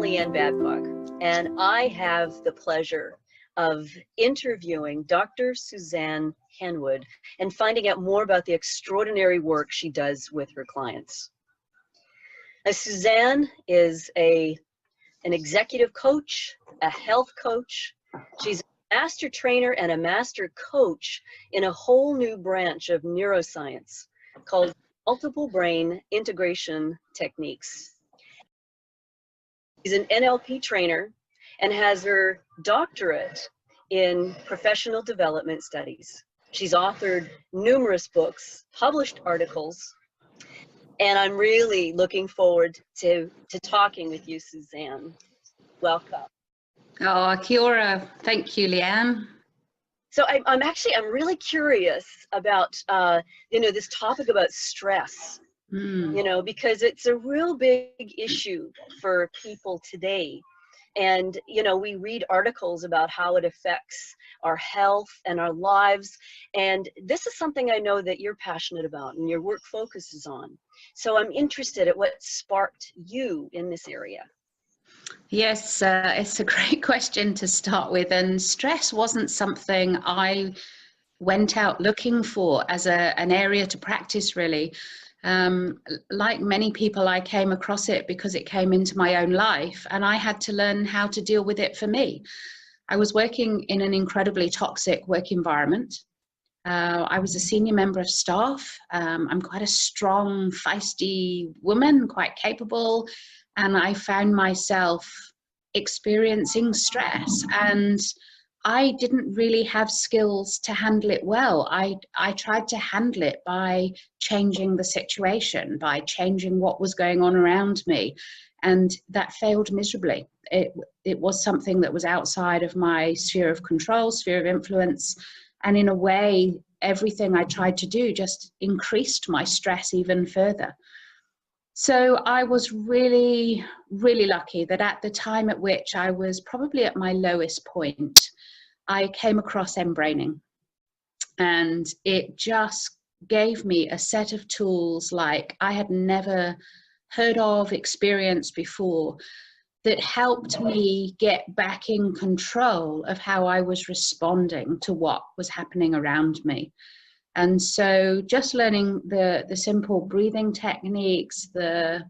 Leanne Babcock, and I have the pleasure of interviewing Dr. Suzanne Henwood and finding out more about the extraordinary work she does with her clients. Suzanne is an executive coach, a health coach. She's a master trainer and a master coach in a whole new branch of neuroscience called multiple brain integration techniques. She's an NLP trainer and has her doctorate in professional development studies. She's authored numerous books, published articles, and I'm really looking forward to talking with you, Suzanne. Welcome. Oh, kia ora. Thank you, Leanne. So I'm really curious about, this topic about stress. Because it's a real big issue for people today. And, we read articles about how it affects our health and our lives. And this is something I know that you're passionate about and your work focuses on. So I'm interested at what sparked you in this area. Yes, it's a great question to start with. And stress wasn't something I went out looking for as an area to practice, really. Like many people, I came across it because it came into my own life and I had to learn how to deal with it for me. I was working in an incredibly toxic work environment. I was a senior member of staff. I'm quite a strong, feisty woman, quite capable, and I found myself experiencing stress, and I didn't really have skills to handle it well. I tried to handle it by changing the situation, by changing what was going on around me, and that failed miserably. It was something that was outside of my sphere of control, sphere of influence, and in a way, everything I tried to do just increased my stress even further. So I was really, really lucky that at the time at which I was probably at my lowest point, I came across mBraining, and it just gave me a set of tools like I had never heard of, experienced before, that helped me get back in control of how I was responding to what was happening around me. And so just learning the simple breathing techniques, the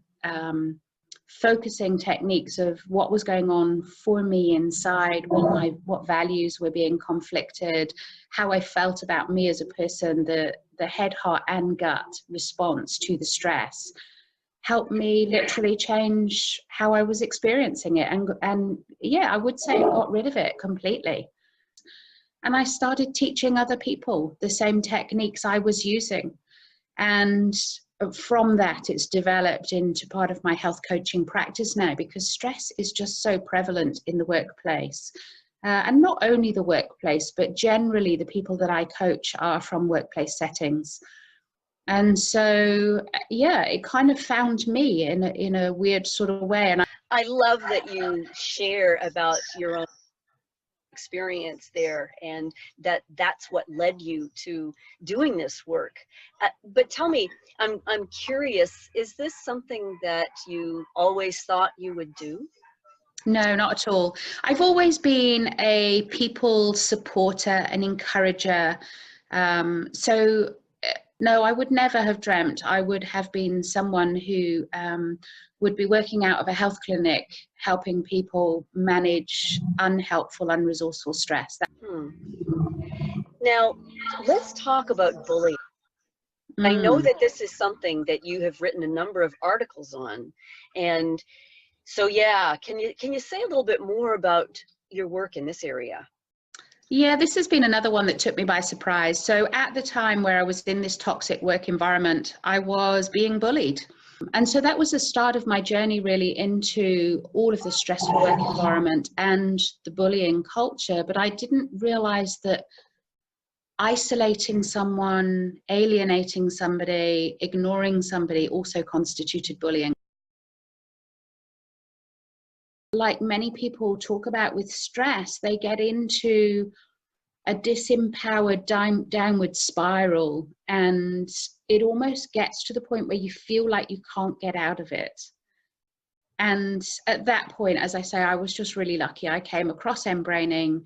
focusing techniques of what was going on for me inside, what values were being conflicted, how I felt about me as a person, the head, heart and gut response to the stress helped me literally change how I was experiencing it. And yeah, I would say it got rid of it completely. And I started teaching other people the same techniques I was using. And from that, it's developed into part of my health coaching practice now, because stress is just so prevalent in the workplace. And not only the workplace, but generally the people that I coach are from workplace settings. And so, yeah, it kind of found me in a weird sort of way. And I love that you share about your own experience there, and that's what led you to doing this work. But tell me, I'm curious, is this something that you always thought you would do? No, not at all. I've always been a people supporter and encourager. No, I would never have dreamt I would have been someone who would be working out of a health clinic, helping people manage unhelpful, unresourceful stress. Now, let's talk about bullying. I know that this is something that you have written a number of articles on. And so, yeah, can you say a little bit more about your work in this area? Yeah, this has been another one that took me by surprise. So at the time where I was in this toxic work environment, I was being bullied. And so that was the start of my journey really into all of the stressful work environment and the bullying culture. But I didn't realize that isolating someone, alienating somebody, ignoring somebody also constituted bullying. Like many people talk about with stress, they get into a disempowered downward spiral, and it almost gets to the point where you feel like you can't get out of it. And at that point, as I say, I was just really lucky. I came across mBraining.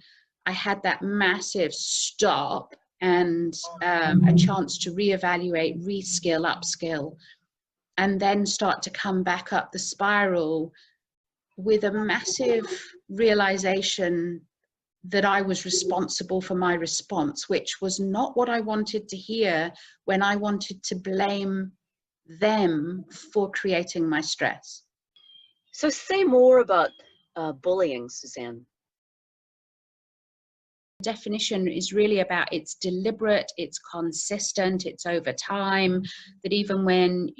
I had that massive stop and a chance to reevaluate, reskill, upskill, and then start to come back up the spiral with a massive realization that I was responsible for my response, which was not what I wanted to hear when I wanted to blame them for creating my stress. So say more about bullying, Suzanne. Definition is really about it's deliberate, it's consistent, it's over time, that even when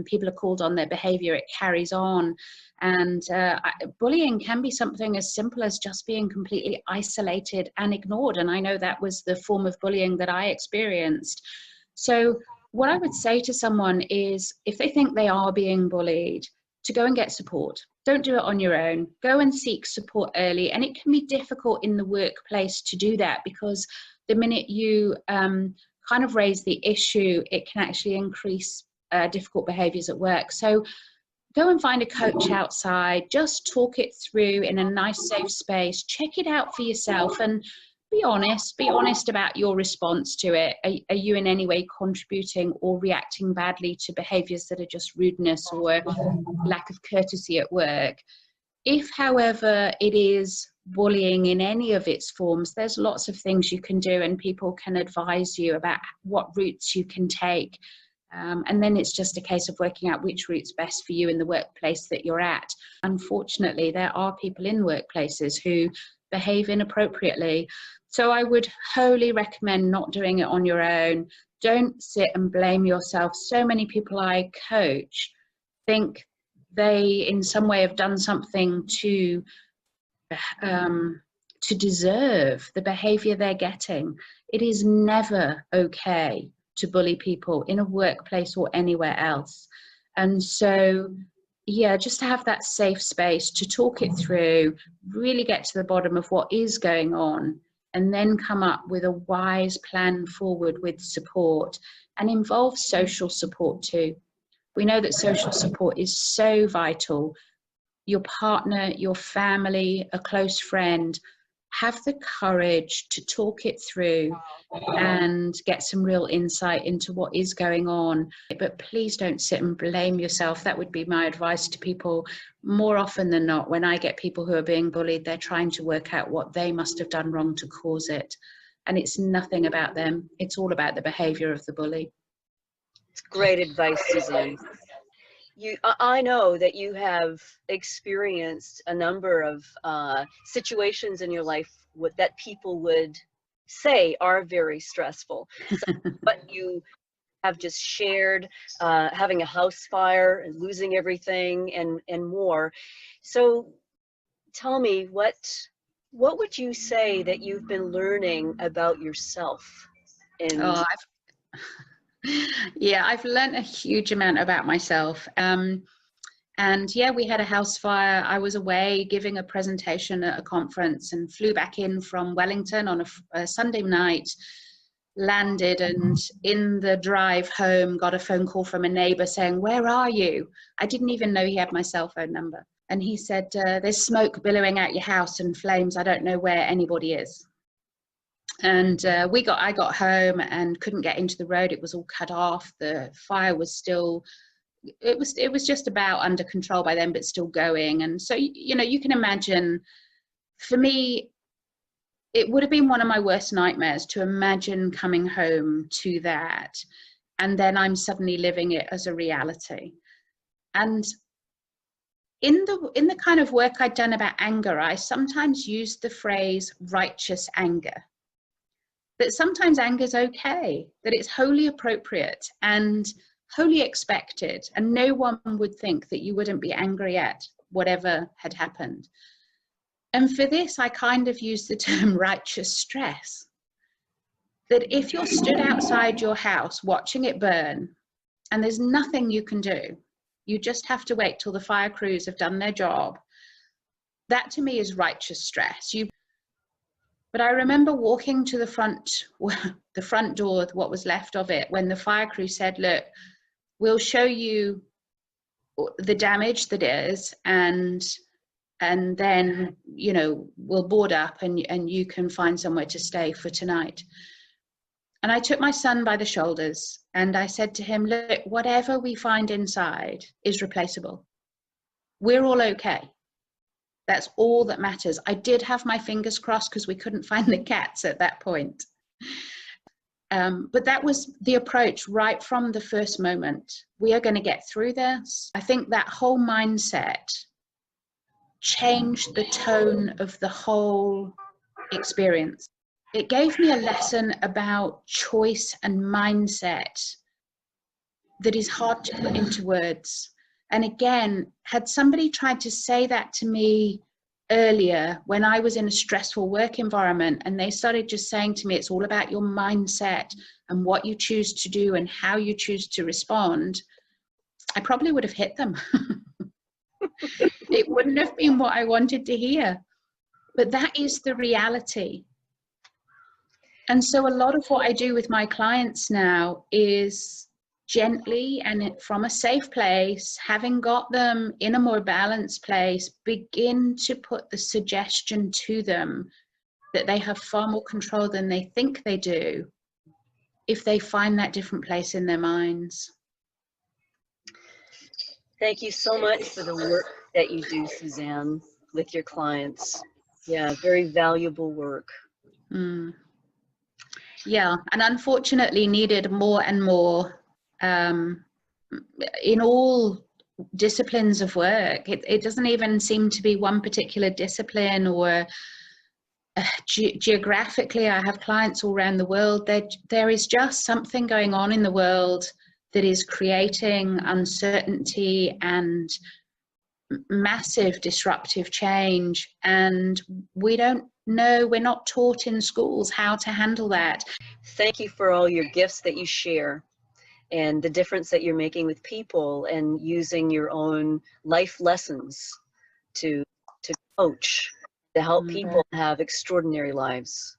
people are called on their behavior, it carries on. And bullying can be something as simple as just being completely isolated and ignored. And I know that was the form of bullying that I experienced. So what I would say to someone is, if they think they are being bullied, to go and get support. Don't do it on your own. Go and seek support early. And it can be difficult in the workplace to do that, because the minute you kind of raise the issue, it can actually increase difficult behaviors at work. So go and find a coach outside, just talk it through in a nice, safe space, check it out for yourself, and be honest about your response to it. Are you in any way contributing or reacting badly to behaviors that are just rudeness or lack of courtesy at work? If, however, it is bullying in any of its forms, there's lots of things you can do, and people can advise you about what routes you can take. And then it's just a case of working out which route's best for you in the workplace that you're at. Unfortunately, there are people in workplaces who behave inappropriately. So I would wholly recommend not doing it on your own. Don't sit and blame yourself. So many people I coach think they in some way have done something to deserve the behavior they're getting. It is never okay to bully people in a workplace or anywhere else. And so, yeah, just to have that safe space to talk it through, really get to the bottom of what is going on, and then come up with a wise plan forward with support, and involve social support too. We know that social support is so vital. Your partner, your family, a close friend, have the courage to talk it through and get some real insight into what is going on. But please don't sit and blame yourself. That would be my advice to people. More often than not, when I get people who are being bullied, they're trying to work out what they must have done wrong to cause it. And it's nothing about them. It's all about the behavior of the bully. It's great advice, Suzanne. I know that you have experienced a number of situations in your life that people would say are very stressful. But you have just shared, having a house fire and losing everything and more. So tell me, what would you say that you've been learning about yourself? I've learned a huge amount about myself. And yeah, we had a house fire. I was away giving a presentation at a conference and flew back in from Wellington on a Sunday night, landed, and in the drive home got a phone call from a neighbor saying, "Where are you?" I didn't even know he had my cell phone number. And he said, "There's smoke billowing out your house and flames. I don't know where anybody is." And I got home and couldn't get into the road. It was all cut off. The fire was still, it was just about under control by then, but still going. And so, you know, you can imagine, for me, it would have been one of my worst nightmares to imagine coming home to that. And then I'm suddenly living it as a reality. And in the kind of work I'd done about anger, I sometimes used the phrase righteous anger. That sometimes anger is okay, that it's wholly appropriate and wholly expected, and no one would think that you wouldn't be angry at whatever had happened. And for this, I kind of use the term righteous stress. That if you're stood outside your house watching it burn, and there's nothing you can do, you just have to wait till the fire crews have done their job, that to me is righteous stress. But I remember walking to the front door, what was left of it, when the fire crew said, "Look, we'll show you the damage that is, and then, you know, we'll board up and you can find somewhere to stay for tonight. And I took my son by the shoulders and I said to him, look, whatever we find inside is replaceable. We're all okay. That's all that matters. I did have my fingers crossed because we couldn't find the cats at that point. But that was the approach right from the first moment. We are going to get through this. I think that whole mindset changed the tone of the whole experience. It gave me a lesson about choice and mindset that is hard to put into words. And again, had somebody tried to say that to me earlier when I was in a stressful work environment, and they started just saying to me, it's all about your mindset and what you choose to do and how you choose to respond, I probably would have hit them. It wouldn't have been what I wanted to hear. But that is the reality. And so a lot of what I do with my clients now is gently and from a safe place, having got them in a more balanced place, begin to put the suggestion to them that they have far more control than they think they do if they find that different place in their minds. Thank you so much for the work that you do, Suzanne, with your clients. Yeah, very valuable work. Yeah, and unfortunately needed more and more in all disciplines of work. It doesn't even seem to be one particular discipline or geographically. I have clients all around the world. There is just something going on in the world that is creating uncertainty and massive disruptive change, and we don't know, we're not taught in schools how to handle that. Thank you for all your gifts that you share and the difference that you're making with people, and using your own life lessons to coach, to help people have extraordinary lives.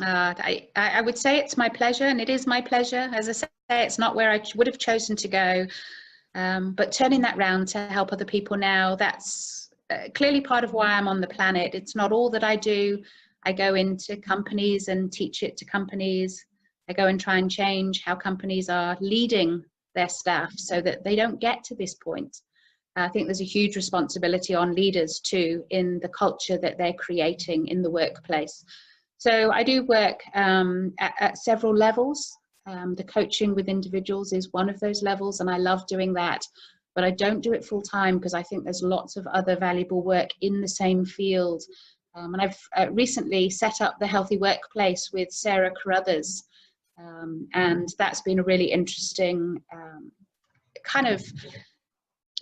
I would say it's my pleasure, and it is my pleasure. As I say, it's not where I would have chosen to go, but turning that round to help other people now, that's clearly part of why I'm on the planet. It's not all that I do. I go into companies and teach it to companies. I go and try and change how companies are leading their staff so that they don't get to this point. I think there's a huge responsibility on leaders too in the culture that they're creating in the workplace. So I do work at several levels. The coaching with individuals is one of those levels, and I love doing that, but I don't do it full time because I think there's lots of other valuable work in the same field. And I've recently set up the Healthy Workplace with Sarah Carruthers, and that's been a really interesting kind of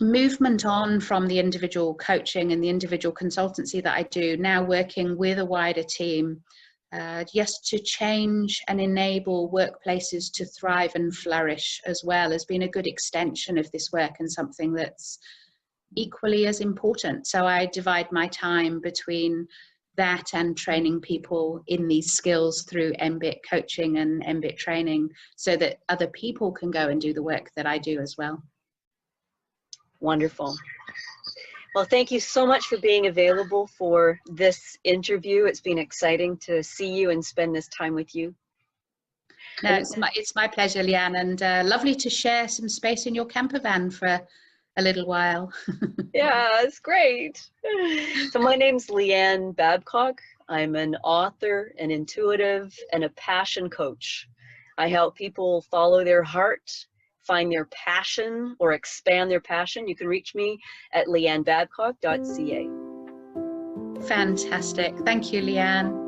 movement on from the individual coaching and the individual consultancy that I do, now working with a wider team, just to change and enable workplaces to thrive and flourish as well, has been a good extension of this work and something that's equally as important. So I divide my time between that and training people in these skills through mBIT coaching and mBIT training so that other people can go and do the work that I do as well. Wonderful. Well, thank you so much for being available for this interview. It's been exciting to see you and spend this time with you. No, it's my pleasure, Leanne, and lovely to share some space in your camper van for a little while. Yeah, it's great. So my name's Leanne Babcock. I'm an author, an intuitive, and a passion coach. I help people follow their heart, find their passion, or expand their passion. You can reach me at leannebabcock.ca. Fantastic. Thank you, Leanne.